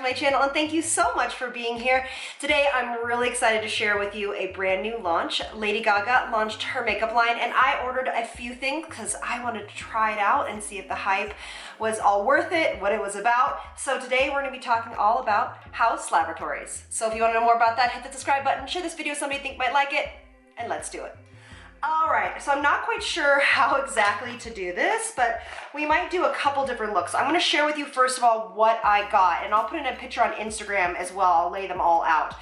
my channel, and thank you so much for being here. Today I'm really excited to share with you a brand new launch. Lady Gaga launched her makeup line, and I ordered a few things because I wanted to try it out and see if the hype was all worth it, what it was about. So today we're going to be talking all about Haus Laboratories. So if you want to know more about that, hit the subscribe button, share this video with somebody you think might like it, and let's do it. All right, so I'm not quite sure how exactly to do this, but we might do a couple different looks. I'm gonna share with you first of all what I got, and I'll put in a picture on Instagram as well. I'll lay them all out.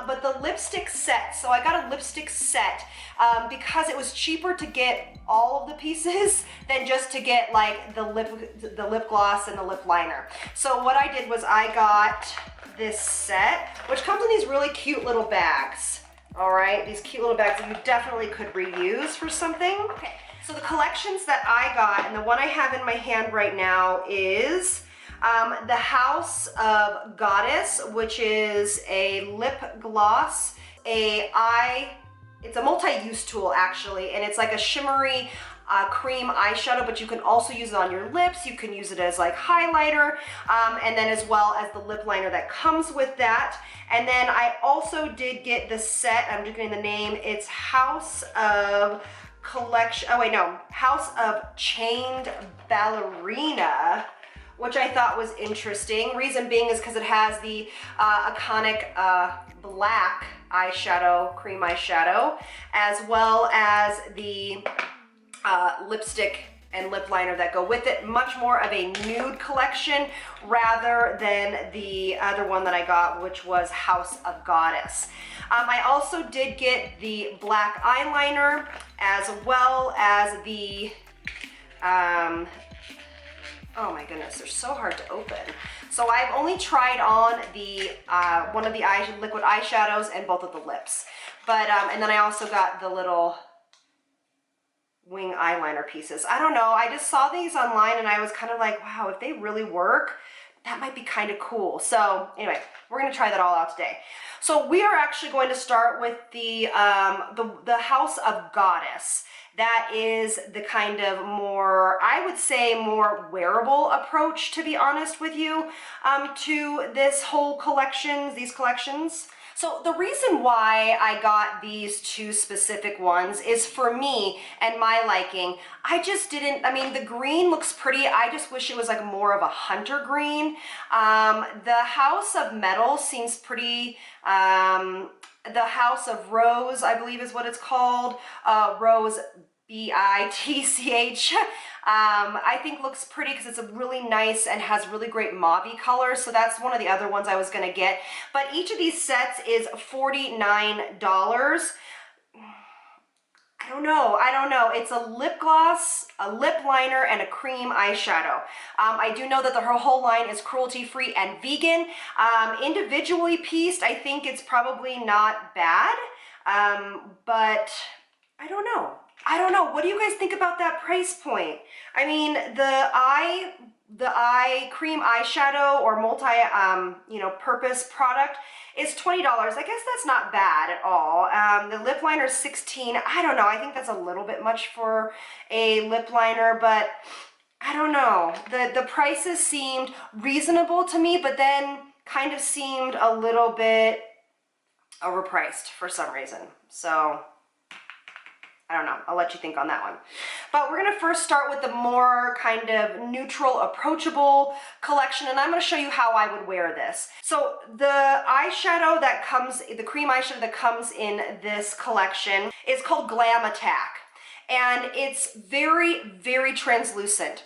But the lipstick set, so I got a lipstick set because it was cheaper to get all of the pieces than just to get like the lip gloss and the lip liner. So what I did was I got this set, which comes in these really cute little bags. All right, these cute little bags that you definitely could reuse for something. Okay, so the collections that I got, and the one I have in my hand right now is the Haus of Goddess, which is a lip gloss, it's a multi-use tool actually, and it's like a shimmery cream eyeshadow, but you can also use it on your lips. You can use it as like highlighter, and then as well as the lip liner that comes with that. And then I also did get the set, I'm just getting the name, it's Haus of Collection, Haus of Chained Ballerina, which I thought was interesting. Reason being is because it has the iconic black eyeshadow, cream eyeshadow, as well as the lipstick and lip liner that go with it. Much more of a nude collection rather than the other one that I got, which was Haus of Goddess. I also did get the black eyeliner as well as the, oh my goodness, they're so hard to open. So I've only tried on the one of the liquid eyeshadows and both of the lips. But, and then I also got the little wing eyeliner pieces. I don't know, I just saw these online and I was kind of like, wow, if they really work, that might be kind of cool. So anyway, we're gonna try that all out today. So we are actually going to start with the Haus of Goddess. That is the kind of more, I would say, more wearable approach, to be honest with you, to this whole collection, these collections. So the reason why I got these two specific ones is for me and my liking. I just didn't, I mean, the green looks pretty. I just wish it was like more of a hunter green. The Haus of Metal seems pretty, the Haus of Rose, I believe is what it's called. Rose B-I-T-C-H. I think looks pretty because it's a really nice and has really great mauve-y colors. So that's one of the other ones I was gonna get. But each of these sets is $49. I don't know. It's a lip gloss, a lip liner, and a cream eyeshadow. I do know that her whole line is cruelty-free and vegan. Individually pieced, I think it's probably not bad, but I don't know. What do you guys think about that price point? I mean, the eye cream eyeshadow or purpose product is $20. I guess that's not bad at all. The lip liner is $16. I don't know. I think that's a little bit much for a lip liner, but I don't know. The prices seemed reasonable to me, but then kind of seemed a little bit overpriced for some reason. So I don't know, I'll let you think on that one. But we're gonna first start with the more kind of neutral, approachable collection, and I'm gonna show you how I would wear this. So the eyeshadow that comes, the cream eyeshadow that comes in this collection is called Glam Attack. And it's very, very translucent.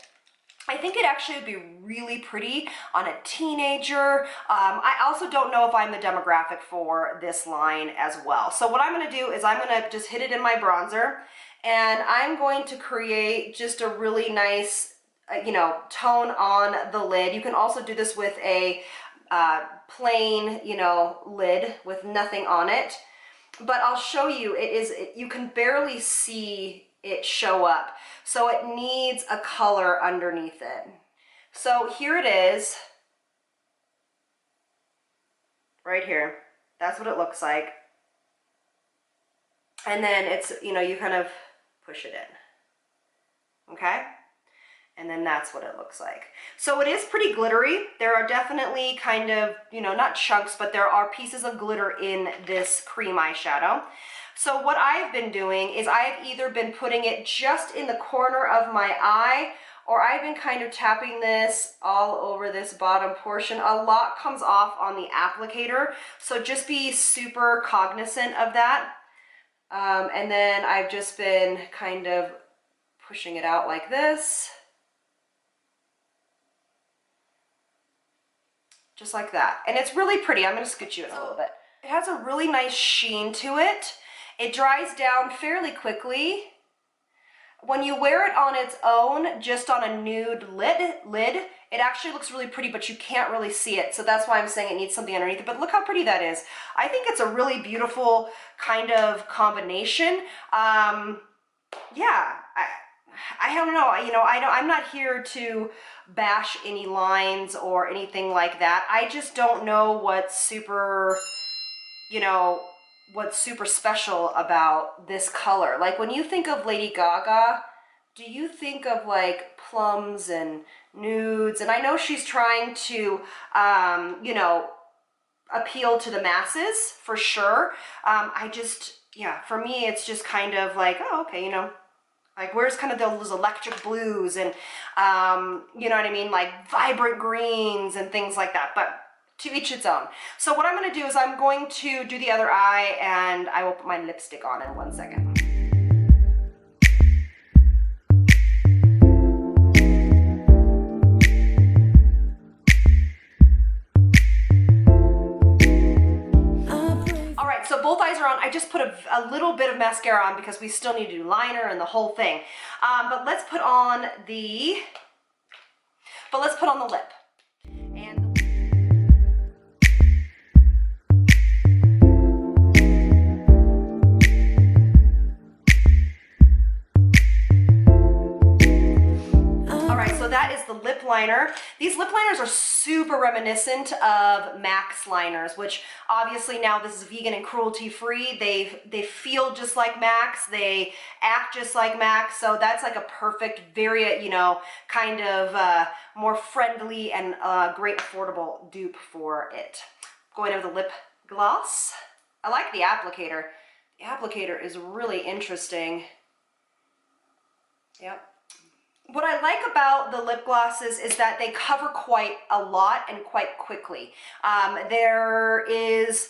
I think it actually would be really pretty on a teenager. I also don't know if I'm the demographic for this line as well. So what I'm gonna do is I'm gonna just hit it in my bronzer, and I'm going to create just a really nice, tone on the lid. You can also do this with a plain, lid with nothing on it. But I'll show you, you can barely see it show up. So it needs a color underneath it. So here it is, right here. That's what it looks like. And then it's, you kind of push it in, okay? And then that's what it looks like. So it is pretty glittery. There are definitely kind of, you know, not chunks, but there are pieces of glitter in this cream eyeshadow. So what I've been doing is I've either been putting it just in the corner of my eye, or I've been kind of tapping this all over this bottom portion. A lot comes off on the applicator, so just be super cognizant of that. And then I've just been kind of pushing it out like this. Just like that. And it's really pretty. I'm going to scoot you in a little bit. It has a really nice sheen to it. It dries down fairly quickly. When you wear it on its own, just on a nude lid, it actually looks really pretty, but you can't really see it. So that's why I'm saying it needs something underneath it. But look how pretty that is. I think it's a really beautiful kind of combination. Yeah, I don't know. You know, I'm not here to bash any lines or anything like that. I just don't know what's super, you know, what's super special about this color. Like when you think of Lady Gaga, do you think of like plums and nudes? And I know she's trying to, you know, appeal to the masses for sure. Yeah, for me, it's just kind of like, oh, okay, you know, like where's kind of those electric blues and, you know what I mean? Like vibrant greens and things like that. But to each its own. So what I'm going to do is I'm going to do the other eye, and I will put my lipstick on in 1 second. All right, so both eyes are on. I just put a little bit of mascara on because we still need to do liner and the whole thing. But let's put on the lip. That is the lip liner. These lip liners are super reminiscent of MAC's liners, which obviously now this is vegan and cruelty-free. They feel just like MAC's, they act just like MAC's, so that's like a perfect, very, you know, kind of more friendly and great affordable dupe for it. Going over the lip gloss. I like the applicator. The applicator is really interesting. Yep. What I like about the lip glosses is that they cover quite a lot and quite quickly. There is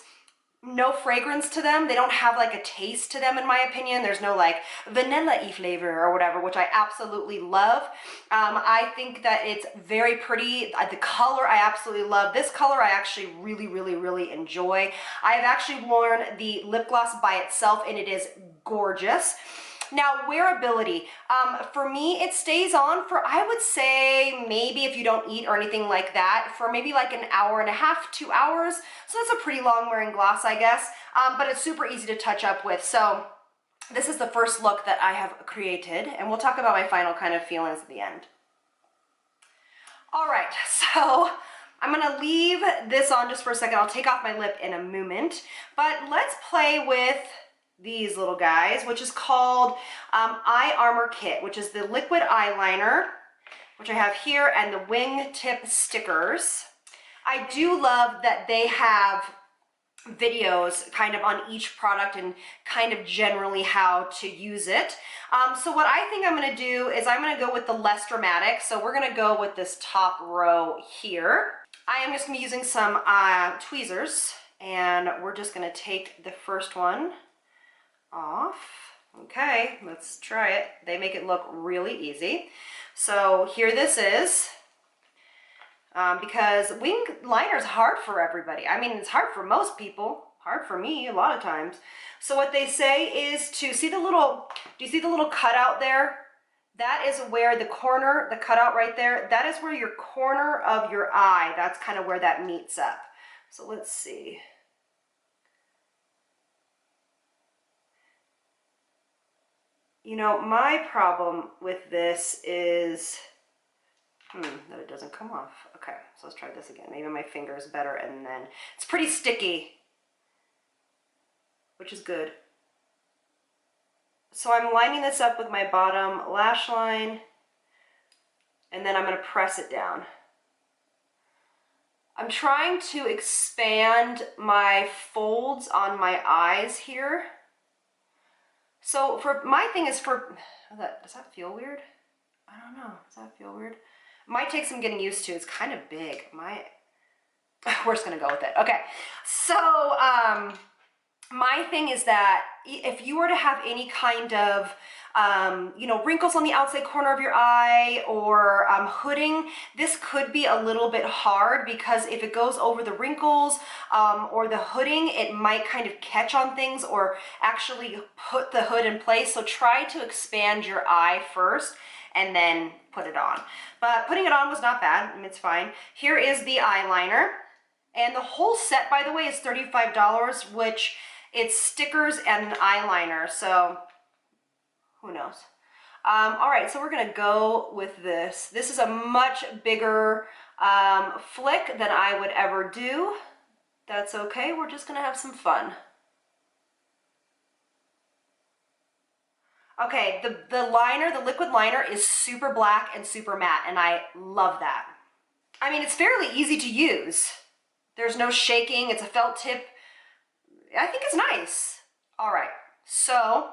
no fragrance to them. They don't have like a taste to them, in my opinion. There's no like vanilla-y flavor or whatever, which I absolutely love. I think that it's very pretty. The color I absolutely love. This color I actually really enjoy. I have actually worn the lip gloss by itself and it is gorgeous. Now, wearability. For me, it stays on for, I would say, maybe if you don't eat or anything like that, for maybe like an hour and a half, 2 hours. So that's a pretty long wearing gloss, I guess, but it's super easy to touch up with. So this is the first look that I have created, and we'll talk about my final kind of feelings at the end. All right, so I'm gonna leave this on just for a second. I'll take off my lip in a moment, but let's play with these little guys, which is called Eye Armor Kit, which is the liquid eyeliner, which I have here, and the wingtip stickers. I do love that they have videos kind of on each product and kind of generally how to use it. So what I think I'm going to do is I'm going to go with the less dramatic. So we're going to go with this top row here. I am just going to be using some tweezers, and we're just going to take the first one off. Okay, let's try it. They make it look really easy. So here this is, because wing liner is hard for everybody. I mean, it's hard for most people, hard for me a lot of times. So what they say is to see the little, do you see the little cutout there? That is where the corner, the cutout right there, that is where your corner of your eye, that's kind of where that meets up. So let's see. You know, my problem with this is, that it doesn't come off. Okay, so let's try this again. Maybe my finger is better, and then it's pretty sticky, which is good. So I'm lining this up with my bottom lash line. and then I'm gonna press it down. I'm trying to expand my folds on my eyes here. So for my thing is for, does that feel weird? I don't know, does that feel weird? Might take some getting used to, it's kind of big. We're just gonna go with it. Okay, so my thing is that if you were to have any kind of you know, wrinkles on the outside corner of your eye or hooding, this could be a little bit hard because if it goes over the wrinkles or the hooding, it might kind of catch on things or actually put the hood in place. So try to expand your eye first and then put it on. But putting it on was not bad, it's fine. Here is the eyeliner. And the whole set, by the way, is $35, which it's stickers and an eyeliner, so who knows. All right, so we're gonna go with this. This is a much bigger flick than I would ever do. That's okay, we're just gonna have some fun. Okay, the liner, the liquid liner is super black and super matte, and I love that. I mean, it's fairly easy to use. There's no shaking, it's a felt tip. I think it's nice. All right, so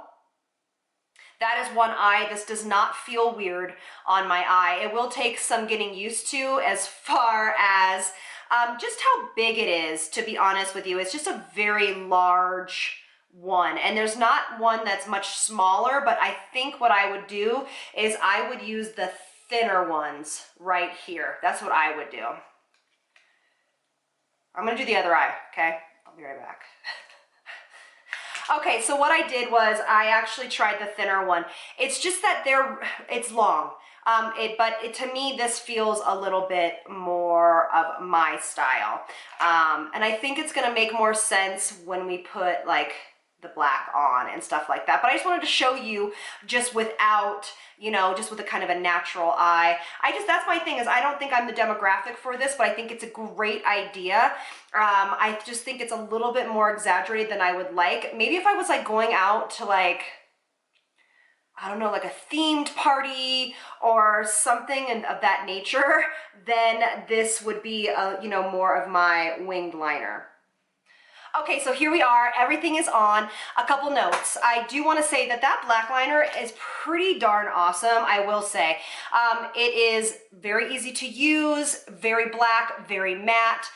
that is one eye. This does not feel weird on my eye. It will take some getting used to as far as just how big it is, to be honest with you. It's just a very large one, and there's not one that's much smaller, but I think what I would do is I would use the thinner ones right here. That's what I would do. I'm gonna do the other eye, okay? I'll be right back. Okay, so what I did was I actually tried the thinner one. It's just that it's long, but to me, this feels a little bit more of my style. And I think it's gonna make more sense when we put like the black on and stuff like that. But I just wanted to show you just without, you know, just with a kind of a natural eye. That's my thing, is I don't think I'm the demographic for this, but I think it's a great idea. I just think it's a little bit more exaggerated than I would like. Maybe if I was like going out to like, I don't know, like a themed party or something of that nature, then this would be, you know, more of my winged liner. Okay, so here we are, everything is on. A couple notes. I do want to say that that black liner is pretty darn awesome, I will say. It is very easy to use, very black, very matte.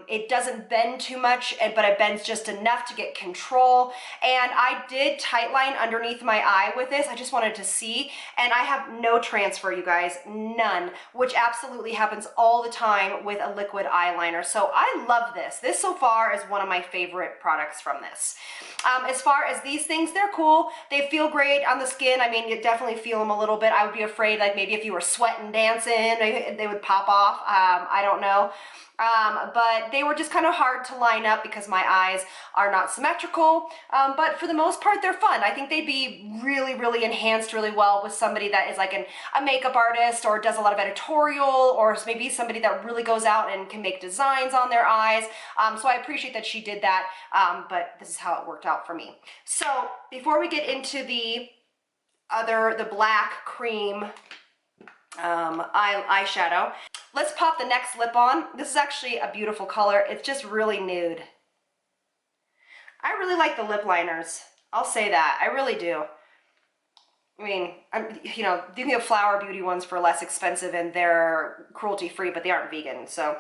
It doesn't bend too much, but it bends just enough to get control. And I did tightline underneath my eye with this. I just wanted to see, and I have no transfer, you guys, none, which absolutely happens all the time with a liquid eyeliner. So I love this. This so far is one of my favorite products from this. As far as these things, they're cool. They feel great on the skin. I mean, you definitely feel them a little bit. I would be afraid, like maybe if you were sweating, dancing, they would pop off. I don't know. But they were just kind of hard to line up because my eyes are not symmetrical, but for the most part they're fun. I think they'd be really enhanced really well with somebody that is like a makeup artist or does a lot of editorial, or maybe somebody that really goes out and can make designs on their eyes. So I appreciate that she did that, but this is how it worked out for me. So before we get into the black cream eyeshadow, let's pop the next lip on. This is actually a beautiful color. It's just really nude. I really like the lip liners. I'll say that. I really do. I mean, you know, you can get Flower Beauty ones for less expensive and they're cruelty free, but they aren't vegan. So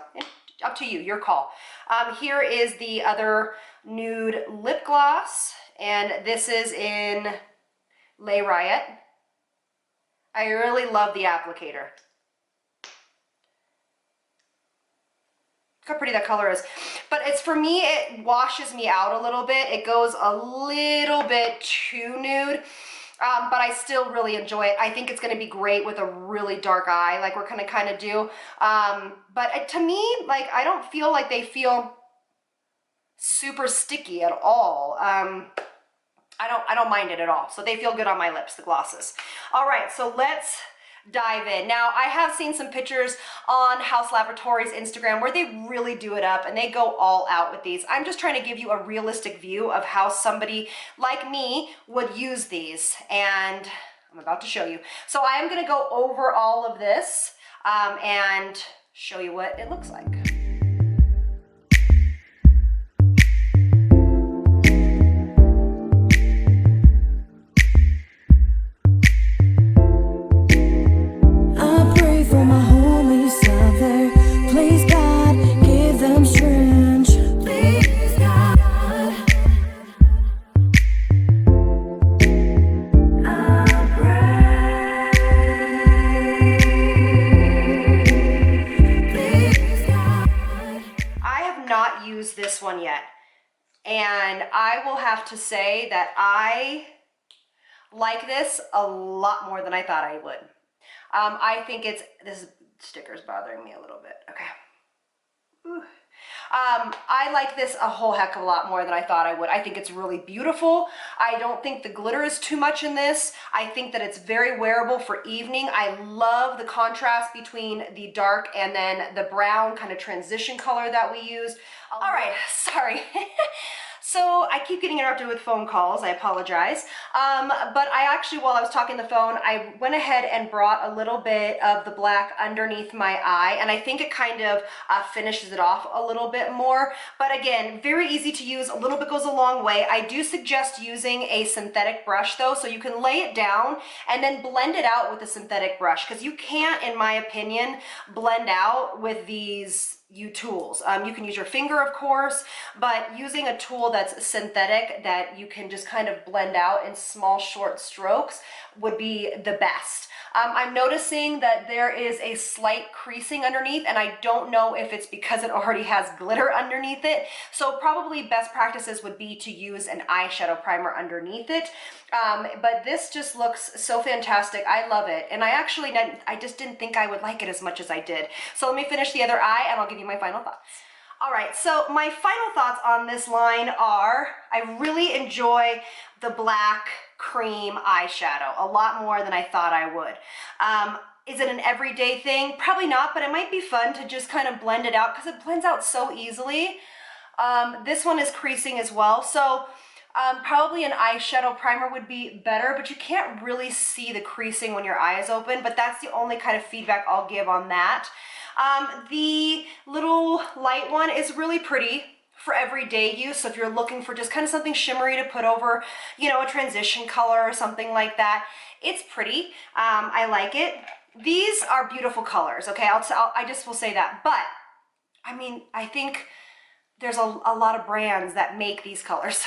up to you, your call. Here is the other nude lip gloss, and this is in Les Riot. I really love the applicator. Look how pretty that color is. But it's, for me, it washes me out a little bit. It goes a little bit too nude, but I still really enjoy it. I think it's gonna be great with a really dark eye, like we're gonna kind of do. But to me, like, I don't feel like they feel super sticky at all. I don't mind it at all. So they feel good on my lips, the glosses. All right, so let's dive in. Now, I have seen some pictures on Haus Laboratories Instagram where they really do it up and they go all out with these. I'm just trying to give you a realistic view of how somebody like me would use these. And I'm about to show you. So I am gonna go over all of this and show you what it looks like. Use this one yet, and I will have to say that I like this a lot more than I thought I would. I think this sticker's bothering me a little bit. Okay. Ooh. I like this a whole heck of a lot more than I thought I would. I think it's really beautiful. I don't think the glitter is too much in this. I think that it's very wearable for evening. I love the contrast between the dark and then the brown kind of transition color that we used. All right, sorry. So I keep getting interrupted with phone calls, I apologize. But I actually, while I was talking on the phone, I went ahead and brought a little bit of the black underneath my eye, and I think it kind of finishes it off a little bit more. But again, very easy to use, a little bit goes a long way. I do suggest using a synthetic brush though, so you can lay it down and then blend it out with a synthetic brush, because you can't, in my opinion, blend out with these tools. You can use your finger, of course, but using a tool that's synthetic that you can just kind of blend out in small, short strokes would be the best. I'm noticing that there is a slight creasing underneath, and I don't know if it's because it already has glitter underneath it. So probably best practices would be to use an eyeshadow primer underneath it. But this just looks so fantastic. I love it. And I just didn't think I would like it as much as I did. So let me finish the other eye and I'll give you my final thoughts. All right, so my final thoughts on this line are, I really enjoy the black cream eyeshadow a lot more than I thought I would. Is it an everyday thing? Probably not, but it might be fun to just kind of blend it out because it blends out so easily. This one is creasing as well, so probably an eyeshadow primer would be better, but you can't really see the creasing when your eye is open, but that's the only kind of feedback I'll give on that. The little light one is really pretty for everyday use. So if you're looking for just kind of something shimmery to put over, you know, a transition color or something like that, it's pretty. I like it. These are beautiful colors. Okay, I just will say that. But I mean, I think there's a lot of brands that make these colors.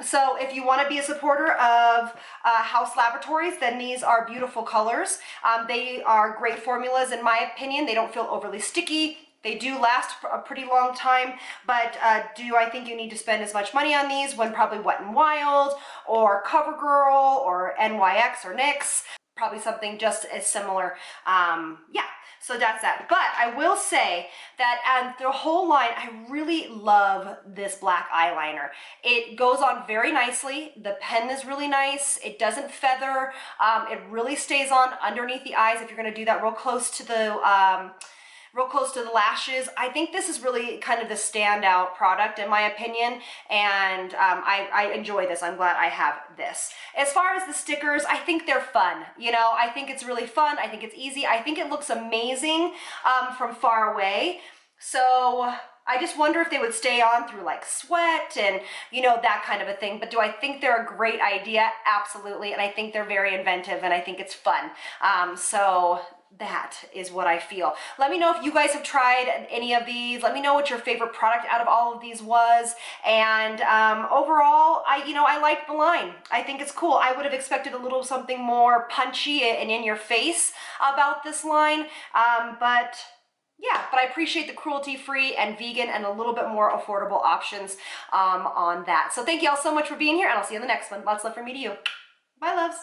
So if you want to be a supporter of Haus Laboratories, then these are beautiful colors. They are great formulas in my opinion. They don't feel overly sticky. They do last for a pretty long time, but do I think you need to spend as much money on these when probably Wet n Wild or CoverGirl or NYX or NYX? Probably something just as similar. Yeah. So that's that. But I will say that the whole line, I really love this black eyeliner. It goes on very nicely. The pen is really nice. It doesn't feather. It really stays on underneath the eyes if you're going to do that real close to the lashes. I think this is really kind of the standout product in my opinion, and I enjoy this. I'm glad I have this. As far as the stickers, I think they're fun. You know, I think it's really fun. I think it's easy. I think it looks amazing from far away. So I just wonder if they would stay on through like sweat and, you know, that kind of a thing. But do I think they're a great idea? Absolutely. And I think they're very inventive and I think it's fun. So that is what I feel. Let me know if you guys have tried any of these. Let me know what your favorite product out of all of these was. And overall, I like the line. I think it's cool. I would have expected a little something more punchy and in your face about this line. But I appreciate the cruelty-free and vegan and a little bit more affordable options on that. So thank you all so much for being here, and I'll see you in the next one. Lots of love from me to you. Bye, loves.